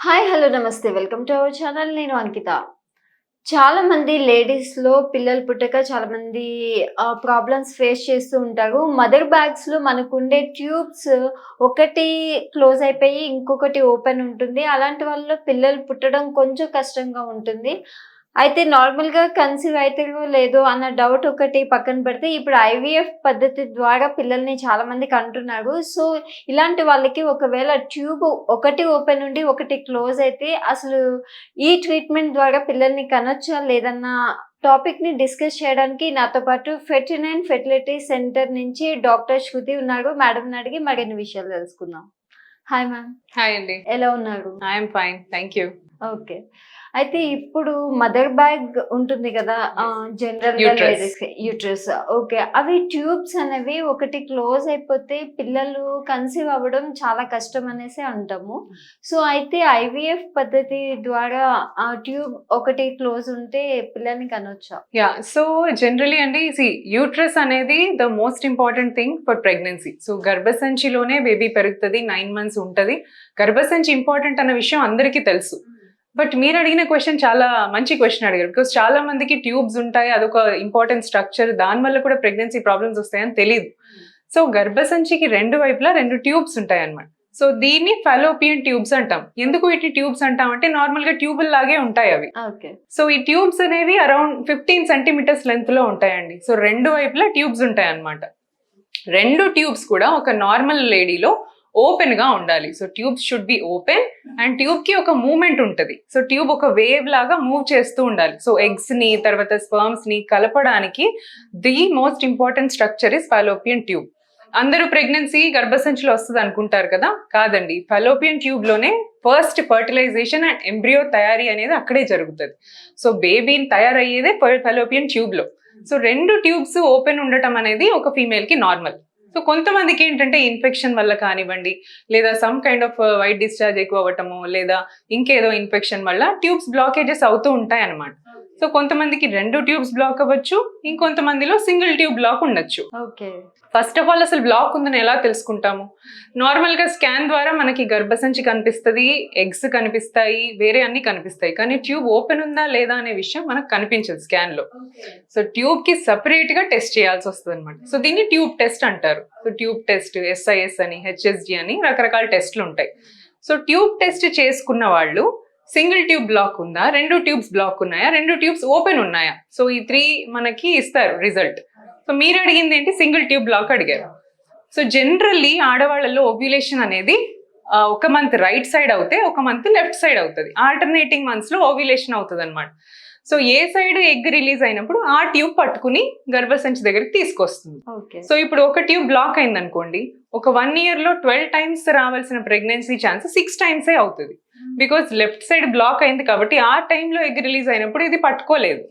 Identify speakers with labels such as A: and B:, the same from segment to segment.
A: Hi hello నమస్తే welcome to our channel. నేను అంకిత. చాలా మంది లేడీస్లో పిల్లలు పుట్టక చాలా మంది ప్రాబ్లమ్స్ ఫేస్ చేస్తూ ఉంటారు. మదర్ బ్యాగ్స్లో మనకుండే ట్యూబ్స్ ఒకటి క్లోజ్ అయిపోయి ఇంకొకటి ఓపెన్ ఉంటుంది. అలాంటి వాళ్ళలో పిల్లలు పుట్టడం కొంచెం కష్టంగా ఉంటుంది. అయితే నార్మల్‌గా కన్సీవ్ అయితారో లేదో అన్న డౌట్ ఒకటి పక్కన పెడితే, ఇప్పుడు ఐవీఎఫ్ పద్ధతి ద్వారా పిల్లల్ని చాలామంది కంటున్నారు. సో, ఇలాంటి వాళ్ళకి ఒకవేళ ట్యూబ్ ఒకటి ఓపెన్ ఉండి, ఒకటి క్లోజ్ అయితే అసలు ఈ ట్రీట్మెంట్ ద్వారా పిల్లల్ని కనొచ్చా లేదన్న టాపిక్‌ని డిస్కస్ చేయడానికి నాతో పాటు 39 ఫెర్టిలిటీ సెంటర్ నుంచి డాక్టర్ శృతి ఉన్నారు. మేడంని అడిగి మరిన్ని విషయాలు తెలుసుకుందాం. Hi ma'am.
B: హాయ్ అండి.
A: ఎలా ఉన్నారు?
B: I'm fine. Thank you.
A: Okay. అయితే ఇప్పుడు మదర్ బ్యాగ్ ఉంటుంది కదా! జనరల్‌గా
B: యూట్రస్.
A: లేడీస్‌కి యూట్రస్. ఓకే. అవి ట్యూబ్స్ అనేవి ఒకటి క్లోజ్ అయిపోతే పిల్లలు కన్సీవ్ అవ్వడం చాలా కష్టం అనేసి అంటాము. సో, అయితే ఐవీఎఫ్ పద్ధతి ద్వారా ఆ ట్యూబ్ ఒకటి క్లోజ్ ఉంటే పిల్లల్ని కనొచ్చా?
B: సో జనరలీ అండి యూట్రస్ అనేది the most important thing for pregnancy. So గర్భసంచిలోనే బేబీ పెరుగుతుంది, 9 మంత్స్ ఉంటుంది. గర్భసంచి ఇంపార్టెంట్ అన్న విషయం అందరికీ తెలుసు. బట్ మీరు అడిగిన క్వశ్చన్ చాలా మంచి క్వశ్చన్ అడిగారు. బికాస్ చాలా మందికి ట్యూబ్స్ ఉంటాయి, అదొక ఇంపార్టెంట్ స్ట్రక్చర్, దానివల్ల కూడా ప్రెగ్నెన్సీ ప్రాబ్లమ్స్ వస్తాయని తెలియదు. సో గర్భసంచికి రెండు వైపులా 2 ట్యూబ్స్ ఉంటాయి అన్నమాట. సో దీన్ని ఫాలోపియన్ ట్యూబ్స్ అంటాం. ఎందుకు వీటి ట్యూబ్స్ అంటాం అంటే నార్మల్ గా ట్యూబుల్ లాగే ఉంటాయి అవి.
A: ఓకే.
B: సో ఈ ట్యూబ్స్ అనేవి అరౌండ్ 15 సెంటీమీటర్స్ లెంత్ లో ఉంటాయండి. సో రెండు వైపులా ట్యూబ్స్ ఉంటాయి అన్నమాట. 2 ట్యూబ్స్ కూడా ఒక నార్మల్ లేడీలో ఓపెన్ గా ఉండాలి. So tubes should be open and tube కి ఒక మూవ్మెంట్ ఉంటుంది. సో ట్యూబ్ ఒక వేవ్ లాగా మూవ్ చేస్తూ ఉండాలి. సో ఎగ్స్ ని తర్వాత స్పర్మ్స్ ని కలపడానికి the most important structure is Fallopian tube. అందరూ ప్రెగ్నెన్సీ గర్భసంచిలో వస్తుంది అనుకుంటారు కదా, కాదండి. ఫాలోపియన్ ట్యూబ్ లోనే ఫస్ట్ ఫర్టిలైజేషన్ అండ్ ఎంబ్రియో తయారీ అనేది అక్కడే జరుగుతుంది. సో బేబీని తయారయ్యేదే ఫాలోపియన్ ట్యూబ్ లో. సో 2 ట్యూబ్స్ ఓపెన్ ఉండటం అనేది ఒక ఫీమేల్ కి నార్మల్. సో కొంతమందికి ఏంటంటే ఇన్ఫెక్షన్ వల్ల కానివ్వండి, లేదా some kind off white discharge ఎక్కువ అవ్వటము, లేదా ఇంకేదో ఇన్ఫెక్షన్ వల్ల ట్యూబ్స్ బ్లాకేజెస్ అవుతూ ఉంటాయి అన్నమాట. సో కొంతమందికి 2 ట్యూబ్స్ బ్లాక్ అవ్వచ్చు, ఇంకొంతమందిలో సింగిల్ ట్యూబ్ బ్లాక్ ఉండొచ్చు.
A: ఓకే.
B: ఫస్ట్ ఆఫ్ ఆల్ అసలు బ్లాక్ ఉందని ఎలా తెలుసుకుంటాము? నార్మల్ గా స్కాన్ ద్వారా మనకి గర్భసంచి కనిపిస్తుంది, ఎగ్స్ కనిపిస్తాయి, వేరే అన్ని కనిపిస్తాయి. కానీ ట్యూబ్ ఓపెన్ ఉందా లేదా అనే విషయం మనకు కనిపించదు స్కాన్ లో. సో ట్యూబ్ కి సపరేట్ గా టెస్ట్ చేయాల్సి వస్తుంది అనమాట. సో దీన్ని ట్యూబ్ టెస్ట్ అంటారు. సో ట్యూబ్ టెస్ట్, SIS అని, HSG అని రకరకాల టెస్ట్లు ఉంటాయి. సో ట్యూబ్ టెస్ట్ చేసుకున్న వాళ్ళు సింగిల్ ట్యూబ్ బ్లాక్ ఉందా, 2 ట్యూబ్స్ బ్లాక్ ఉన్నాయా, 2 ట్యూబ్స్ ఓపెన్ ఉన్నాయా, సో ఈ 3 మనకి ఇస్తారు రిజల్ట్. సో మీరు అడిగింది ఏంటి, సింగిల్ ట్యూబ్ బ్లాక్ అడిగారు. సో జనరల్లీ ఆడవాళ్ళలో ఓవ్యులేషన్ అనేది ఒక మంత్ రైట్ సైడ్ అవుతే ఒక మంత్ లెఫ్ట్ సైడ్ అవుతుంది. ఆల్టర్నేటింగ్ మంత్స్ లో ఓవ్యులేషన్ అవుతుంది అనమాట. సో ఏ సైడ్ ఎగ్ రిలీజ్ అయినప్పుడు ఆ ట్యూబ్ పట్టుకుని గర్భసంచి దగ్గరికి తీసుకొస్తుంది.
A: ఓకే.
B: సో ఇప్పుడు ఒక ట్యూబ్ బ్లాక్ అయింది అనుకోండి, ఒక 1 year లో 12 times రావాల్సిన ప్రెగ్నెన్సీ ఛాన్స్ 6 times అవుతుంది. బికాస్ లెఫ్ట్ సైడ్ బ్లాక్ అయింది కాబట్టి ఆ టైంలో ఎగ్ రిలీజ్ అయినప్పుడు ఇది పట్టుకోలేదు.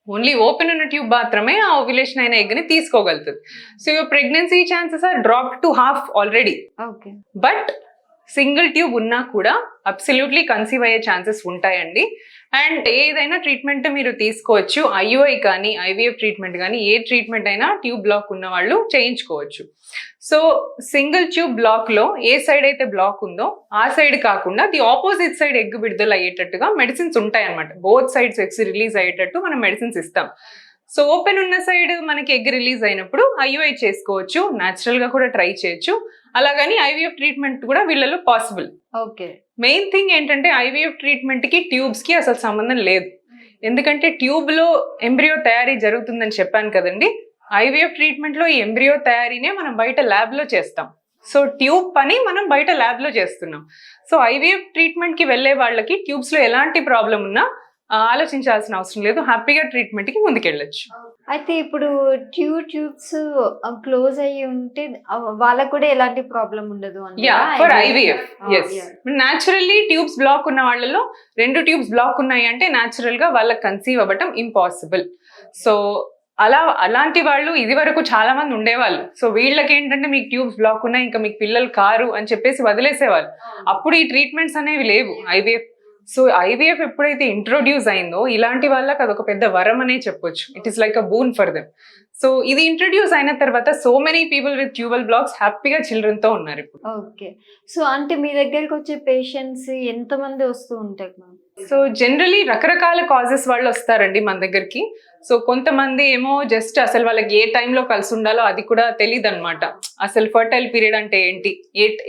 B: ఓన్లీ ఓపెన్ ఉన్న ట్యూబ్ మాత్రమే ఆ ఓవ్యులేషన్ అయిన ఎగ్ ని తీసుకోగలుగుతుంది. So your pregnancy chances are drop to half already.
A: Okay.
B: But single tube ఉన్నా కూడా అబ్సల్యూట్లీ కన్సీవ్ అయ్యే ఛాన్సెస్ ఉంటాయండి. అండ్ ఏదైనా ట్రీట్మెంట్ మీరు తీసుకోవచ్చు. IUI కానీ IVF ట్రీట్మెంట్ కానీ ఏ ట్రీట్మెంట్ అయినా ట్యూబ్ బ్లాక్ ఉన్న వాళ్ళు చేయించుకోవచ్చు. సో సింగిల్ ట్యూబ్ బ్లాక్ లో ఏ సైడ్ అయితే బ్లాక్ ఉందో ఆ సైడ్ కాకుండా ది ఆపోజిట్ సైడ్ ఎగ్ విడుదల అయ్యేటట్టుగా మెడిసిన్స్ ఉంటాయి అనమాట. బోత్ సైడ్స్ ఎగ్స్ రిలీజ్ అయ్యేటట్టు మనం మెడిసిన్స్ ఇస్తాం. సో ఓపెన్ ఉన్న సైడ్ మనకి ఎగ్ రిలీజ్ అయినప్పుడు IUI చేసుకోవచ్చు, న్యాచురల్ గా కూడా ట్రై చేయొచ్చు. అలాగని IVF ట్రీట్మెంట్ కూడా వీళ్ళలో పాసిబుల్.
A: ఓకే.
B: మెయిన్ థింగ్ ఏంటంటే IVF ట్రీట్మెంట్ కి ట్యూబ్స్ కి అసలు సంబంధం లేదు. ఎందుకంటే ట్యూబ్ లో ఎంబ్రియో తయారీ జరుగుతుందని చెప్పాను కదండి. IVF ట్రీట్మెంట్ లో ఈ ఎంబ్రియో తయారీనే మనం బయట ల్యాబ్ లో చేస్తాం. సో ట్యూబ్ పని మనం బయట ల్యాబ్ లో చేస్తున్నాం. సో IVF ట్రీట్మెంట్ కి వెళ్లే వాళ్ళకి ట్యూబ్స్ లో ఎలాంటి ప్రాబ్లం ఉన్నా ఆలోచించాల్సిన అవసరం లేదు, హ్యాపీగా ట్రీట్మెంట్ కి ముందుకెళ్ళొచ్చు.
A: అయితే ఇప్పుడు ట్యూబ్స్ క్లోజ్ అయ్యి ఉంటే వాళ్ళకు కూడా ఎలాంటి ప్రాబ్లం ఉండదు
B: for IVF. Yes, naturally tubes block ఉన్న వాళ్ళలో 2 ట్యూబ్స్ బ్లాక్ ఉన్నాయి అంటే న్యాచురల్ గా వాళ్ళకి కన్సీవ్ అవ్వటం ఇంపాసిబుల్. సో అలాంటి వాళ్ళు ఇది వరకు చాలా మంది ఉండేవాళ్ళు. సో వీళ్ళకి ఏంటంటే మీకు ట్యూబ్స్ బ్లాక్ ఉన్నాయి, ఇంకా మీకు పిల్లలు కారు అని చెప్పేసి వదిలేసేవాళ్ళు. అప్పుడు ఈ ట్రీట్మెంట్స్ అనేవి లేవు IVF. సో IVF ఎప్పుడైతే ఇంట్రొడ్యూస్ అయిందో ఇలాంటి వాళ్ళకి అదొక పెద్ద వరం అనే చెప్పొచ్చు. It is like a boon for them. So ఇది ఇంట్రడ్యూస్ అయిన తర్వాత so many people with tubal blocks హ్యాపీగా చిల్డ్రన్ తో ఉన్నారు ఇప్పుడు.
A: ఓకే. సో అంటే మీ దగ్గరికి వచ్చే పేషెంట్స్ ఎంతమంది వస్తూ ఉంటారు మ్యామ్?
B: సో జనరలీ రకరకాల కాజెస్ వాళ్ళు వస్తారండి మన దగ్గరికి. సో కొంతమంది ఏమో జస్ట్ అసలు వాళ్ళకి ఏ టైంలో కలిసి ఉండాలో అది కూడా తెలియదు అనమాట. అసలు ఫర్టైల్ పీరియడ్ అంటే ఏంటి,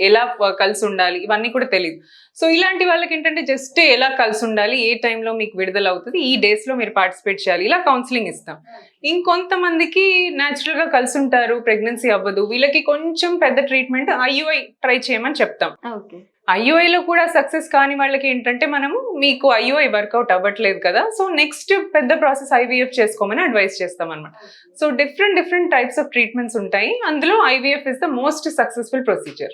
B: ఎలా కలిసి ఉండాలి, ఇవన్నీ కూడా తెలియదు. సో ఇలాంటి వాళ్ళకి ఏంటంటే జస్ట్ ఎలా కలిసి ఉండాలి, ఏ టైంలో మీకు విడుదల అవుతుంది, ఈ డేస్ లో మీరు పార్టిసిపేట్ చేయాలి, ఇలా కౌన్సిలింగ్ ఇస్తాం. ఇంకొంతమందికి న్యాచురల్ గా కలిసి ఉంటారు, ప్రెగ్నెన్సీ అవ్వదు, వీళ్ళకి కొంచెం పెద్ద ట్రీట్మెంట్ IUI ట్రై చేయమని చెప్తాం.
A: ఓకే.
B: IUI లో కూడా సక్సెస్ కాని వాళ్ళకి ఏంటంటే మనము మీకు IUI వర్కౌట్ అవ్వట్లేదు కదా, సో నెక్స్ట్ పెద్ద ప్రాసెస్ IVF చేసుకోమని అడ్వైస్ చేస్తాం అనమాట. So different types of treatments ఉంటాయి, అందులో IVF is the most successful procedure.